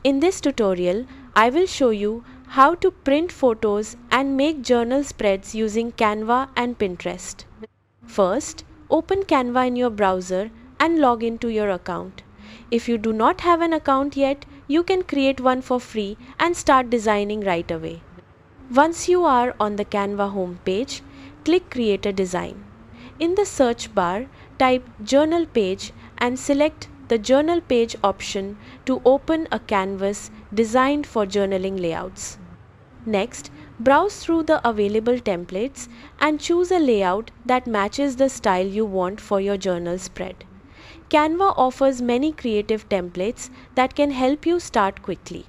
In this tutorial, I will show you how to print photos and make journal spreads using Canva and Pinterest. First, open Canva in your browser and log into your account. If you do not have an account yet, you can create one for free and start designing right away. Once you are on the Canva home page, click Create a Design. In the search bar, type Journal Page and select the Journal Page option to open a canvas designed for journaling layouts. Next, browse through the available templates and choose a layout that matches the style you want for your journal spread. Canva offers many creative templates that can help you start quickly.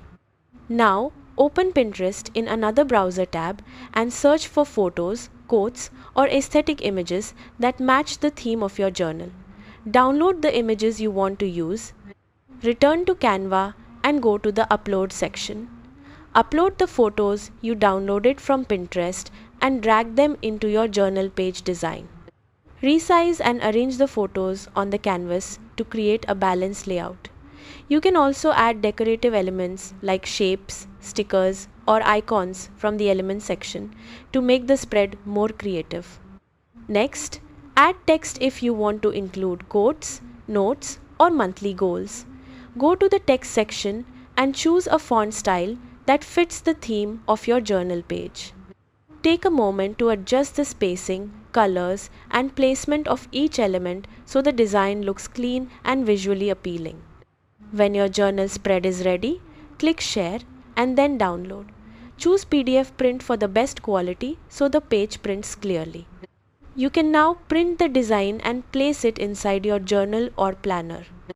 Now, open Pinterest in another browser tab and search for photos, quotes, or aesthetic images that match the theme of your journal. Download the images you want to use, return to Canva and go to the Upload section. Upload the photos you downloaded from Pinterest and drag them into your journal page design. Resize and arrange the photos on the canvas to create a balanced layout. You can also add decorative elements like shapes, stickers, or icons from the Elements section to make the spread more creative. Next, add text if you want to include quotes, notes, or monthly goals. Go to the text section and choose a font style that fits the theme of your journal page. Take a moment to adjust the spacing, colors, and placement of each element so the design looks clean and visually appealing. When your journal spread is ready, click Share and then Download. Choose PDF print for the best quality so the page prints clearly. You can now print the design and place it inside your journal or planner.